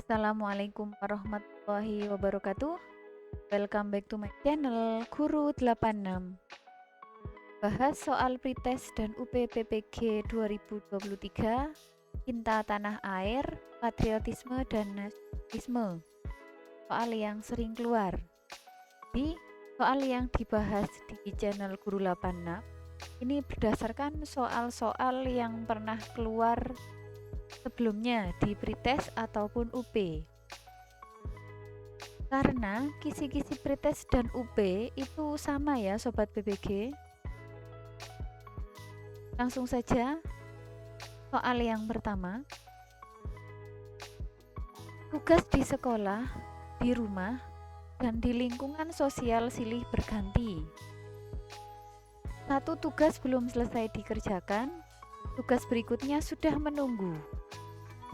Assalamualaikum warahmatullahi wabarakatuh. Welcome back to my channel Guru 86. Bahas soal pretest dan UPPPG 2023, cinta tanah air, patriotisme dan nasionalisme. Soal yang sering keluar. Soal yang dibahas di channel Guru 86 ini berdasarkan soal-soal yang pernah keluar sebelumnya di pretest ataupun UP. Karena kisi-kisi pretest dan UP itu sama ya Sobat PPG. Langsung saja soal yang pertama. Tugas di sekolah, di rumah, dan di lingkungan sosial silih berganti. Satu tugas belum selesai dikerjakan, tugas berikutnya sudah menunggu.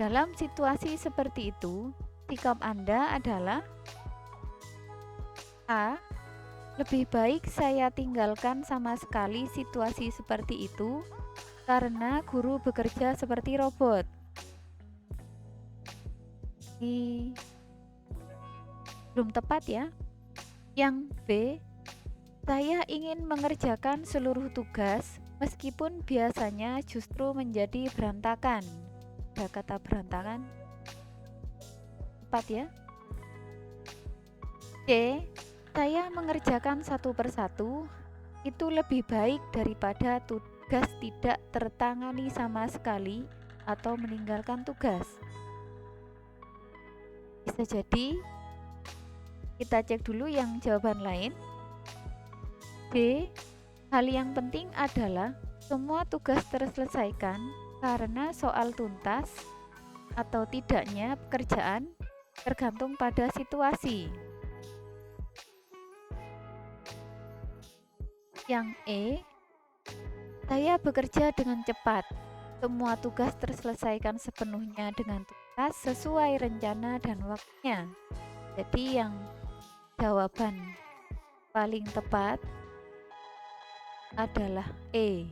Dalam situasi seperti itu, sikap Anda adalah A. Lebih baik saya tinggalkan sama sekali situasi seperti itu karena guru bekerja seperti robot. Ini belum tepat ya. Yang B. Saya ingin mengerjakan seluruh tugas meskipun biasanya justru menjadi berantakan. Ada kata berantakan. Tepat ya. C. Saya mengerjakan satu persatu, itu lebih baik daripada tugas tidak tertangani sama sekali atau meninggalkan tugas. Bisa jadi kita cek dulu yang jawaban lain. D. Hal yang penting adalah semua tugas terselesaikan karena soal tuntas atau tidaknya pekerjaan tergantung pada situasi. Yang E. Saya bekerja dengan cepat. Semua tugas terselesaikan sepenuhnya dengan tuntas sesuai rencana dan waktunya. Jadi yang jawaban paling tepat adalah E.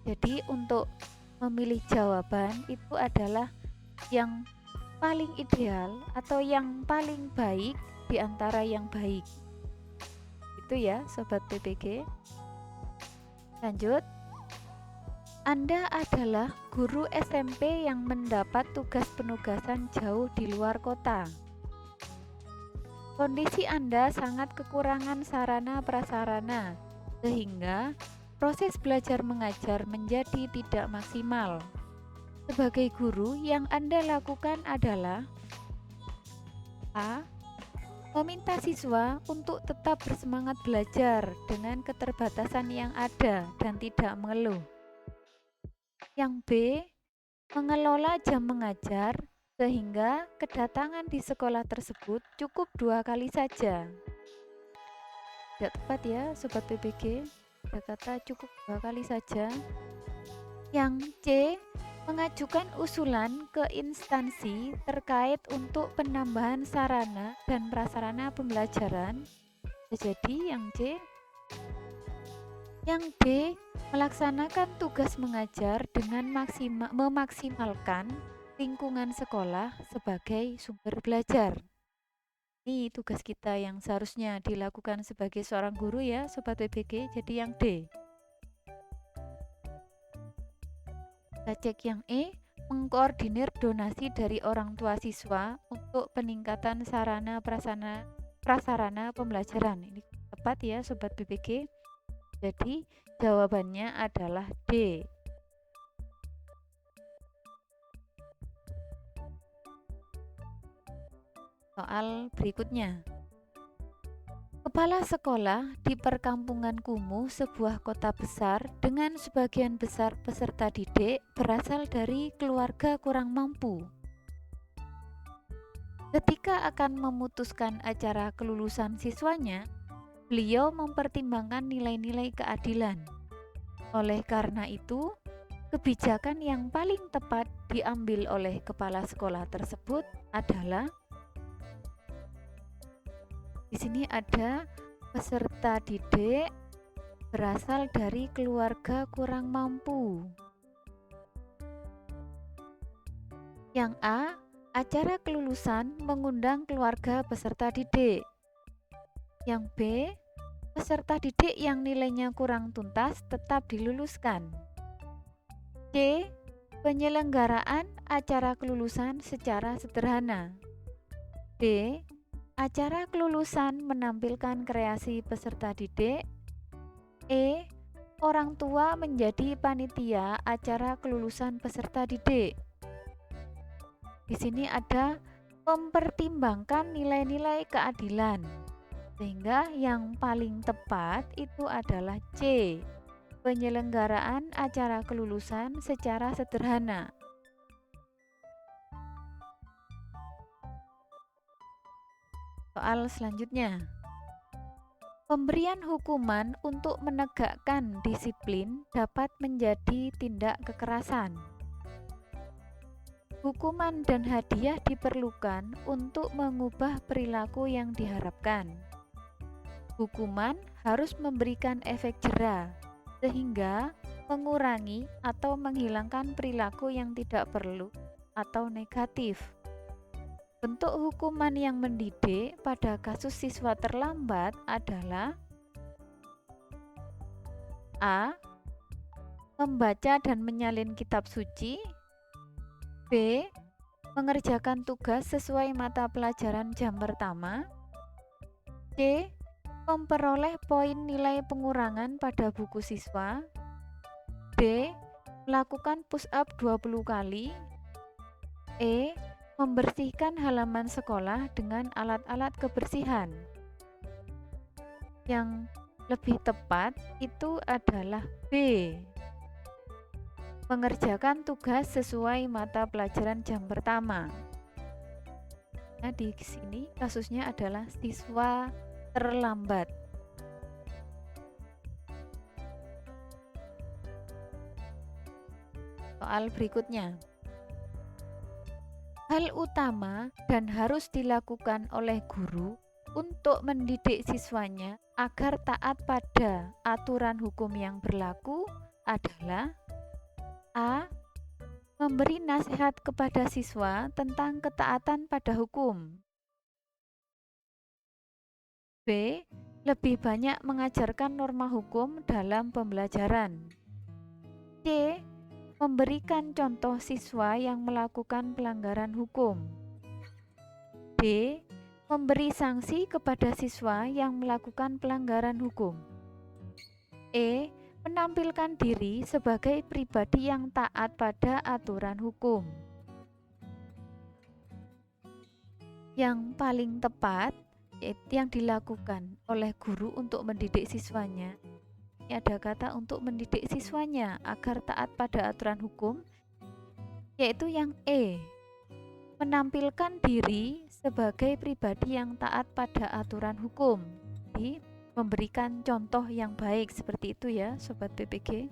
Jadi untuk memilih jawaban itu adalah yang paling ideal atau yang paling baik di antara yang baik. Itu ya Sobat PPG. Lanjut. Anda adalah guru SMP yang mendapat tugas penugasan jauh di luar kota. Kondisi Anda sangat kekurangan sarana prasarana sehingga proses belajar mengajar menjadi tidak maksimal. Sebagai guru, yang Anda lakukan adalah A. Meminta siswa untuk tetap bersemangat belajar dengan keterbatasan yang ada dan tidak mengeluh. Yang B. Mengelola jam mengajar sehingga kedatangan di sekolah tersebut cukup 2 kali saja. Tidak tepat ya Sobat PPG. Ada kata cukup 2 kali saja. Yang C. Mengajukan usulan ke instansi terkait untuk penambahan sarana dan prasarana pembelajaran. Jadi yang C. Yang D. Melaksanakan tugas mengajar dengan memaksimalkan lingkungan sekolah sebagai sumber belajar. Ini tugas kita yang seharusnya dilakukan sebagai seorang guru ya Sobat PPG. Jadi yang D. Kita cek yang E. Mengkoordinir donasi dari orang tua siswa untuk peningkatan sarana prasarana pembelajaran. Ini tepat ya Sobat PPG. Jadi jawabannya adalah D. Soal berikutnya. Kepala sekolah di perkampungan kumuh sebuah kota besar dengan sebagian besar peserta didik berasal dari keluarga kurang mampu. Ketika akan memutuskan acara kelulusan siswanya, beliau mempertimbangkan nilai-nilai keadilan. Oleh karena itu, kebijakan yang paling tepat diambil oleh kepala sekolah tersebut adalah di sini ada peserta didik berasal dari keluarga kurang mampu. Yang A, acara kelulusan mengundang keluarga peserta didik. Yang B, peserta didik yang nilainya kurang tuntas tetap diluluskan. C, penyelenggaraan acara kelulusan secara sederhana. D, acara kelulusan menampilkan kreasi peserta didik. E, orang tua menjadi panitia acara kelulusan peserta didik. Di sini ada mempertimbangkan nilai-nilai keadilan, sehingga yang paling tepat itu adalah C, penyelenggaraan acara kelulusan secara sederhana. Soal selanjutnya, pemberian hukuman untuk menegakkan disiplin dapat menjadi tindak kekerasan. Hukuman dan hadiah diperlukan untuk mengubah perilaku yang diharapkan. Hukuman harus memberikan efek jera, sehingga mengurangi atau menghilangkan perilaku yang tidak perlu atau negatif. Bentuk hukuman yang mendidik pada kasus siswa terlambat adalah A, membaca dan menyalin kitab suci. B, mengerjakan tugas sesuai mata pelajaran jam pertama. C, memperoleh poin nilai pengurangan pada buku siswa. D, melakukan push up 20 kali. E, membersihkan halaman sekolah dengan alat-alat kebersihan. Yang lebih tepat itu adalah B, mengerjakan tugas sesuai mata pelajaran jam pertama. Nah, di sini kasusnya adalah siswa terlambat. Soal berikutnya. Hal utama dan harus dilakukan oleh guru untuk mendidik siswanya agar taat pada aturan hukum yang berlaku adalah A, memberi nasihat kepada siswa tentang ketaatan pada hukum. B, lebih banyak mengajarkan norma hukum dalam pembelajaran. C, memberikan contoh siswa yang melakukan pelanggaran hukum. D, memberi sanksi kepada siswa yang melakukan pelanggaran hukum. E, menampilkan diri sebagai pribadi yang taat pada aturan hukum. Yang paling tepat yaitu yang dilakukan oleh guru untuk mendidik siswanya. Ini ada kata untuk mendidik siswanya agar taat pada aturan hukum, yaitu yang E, menampilkan diri sebagai pribadi yang taat pada aturan hukum. Jadi, memberikan contoh yang baik seperti itu ya, Sobat BPG.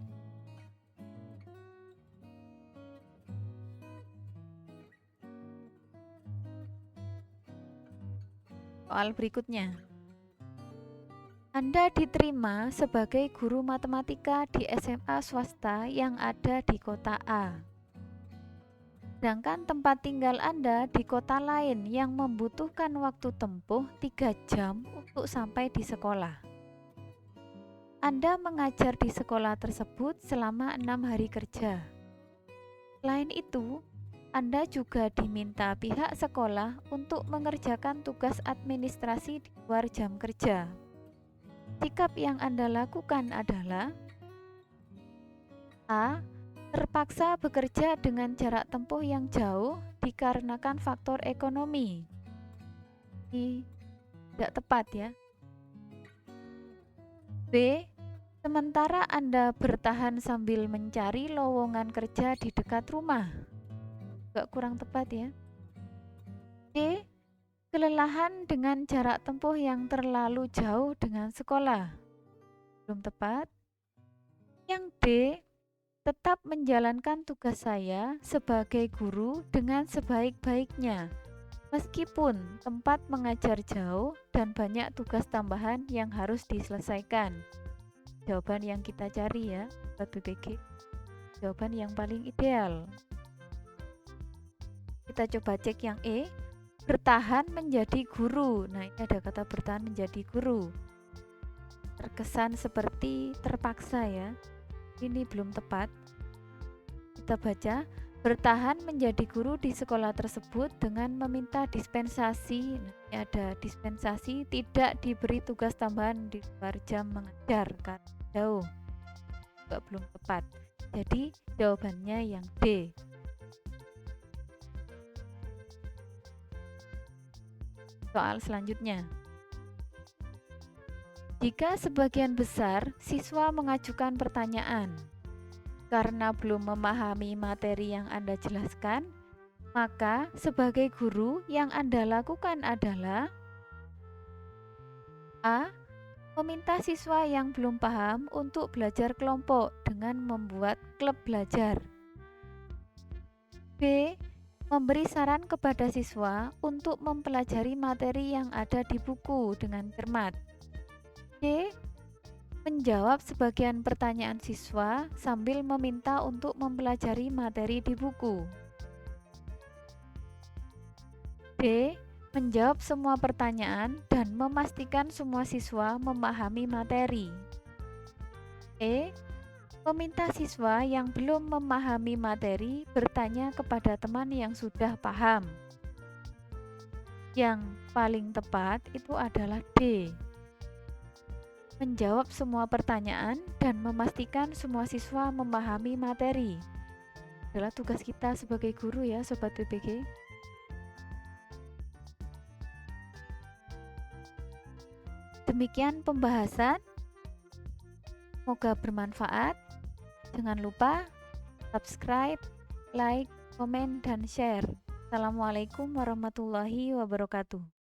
Soal berikutnya. Anda diterima sebagai guru matematika di SMA swasta yang ada di kota A. Sedangkan tempat tinggal Anda di kota lain yang membutuhkan waktu tempuh 3 jam untuk sampai di sekolah. Anda mengajar di sekolah tersebut selama 6 hari kerja. Selain itu, Anda juga diminta pihak sekolah untuk mengerjakan tugas administrasi di luar jam kerja. Sikap yang Anda lakukan adalah A, terpaksa bekerja dengan jarak tempuh yang jauh dikarenakan faktor ekonomi. Ini tidak tepat ya. B, sementara Anda bertahan sambil mencari lowongan kerja di dekat rumah. Agak kurang tepat ya. C, kelelahan dengan jarak tempuh yang terlalu jauh dengan sekolah. Belum tepat. Yang D, tetap menjalankan tugas saya sebagai guru dengan sebaik-baiknya, meskipun tempat mengajar jauh dan banyak tugas tambahan yang harus diselesaikan. Jawaban yang kita cari ya, Sobat BPG. Jawaban yang paling ideal. Kita coba cek yang E, bertahan menjadi guru. Nah, ini ada kata bertahan menjadi guru. Terkesan seperti terpaksa ya. Ini belum tepat. Kita baca, bertahan menjadi guru di sekolah tersebut dengan meminta dispensasi. Nah, ini ada dispensasi, tidak diberi tugas tambahan di luar jam mengajar karena jauh. Juga belum tepat. Jadi jawabannya yang D. Soal selanjutnya. Jika sebagian besar siswa mengajukan pertanyaan karena belum memahami materi yang Anda jelaskan, maka sebagai guru yang Anda lakukan adalah A. Meminta siswa yang belum paham untuk belajar kelompok dengan membuat klub belajar. B. Memberi saran kepada siswa untuk mempelajari materi yang ada di buku dengan cermat. C. Menjawab sebagian pertanyaan siswa sambil meminta untuk mempelajari materi di buku. D. Menjawab semua pertanyaan dan memastikan semua siswa memahami materi. E. Meminta siswa yang belum memahami materi bertanya kepada teman yang sudah paham. Yang paling tepat itu adalah D. Menjawab semua pertanyaan dan memastikan semua siswa memahami materi. Adalah tugas kita sebagai guru ya Sobat BPG. Demikian pembahasan. Semoga bermanfaat. Jangan lupa subscribe, like, komen, dan share. Assalamualaikum warahmatullahi wabarakatuh.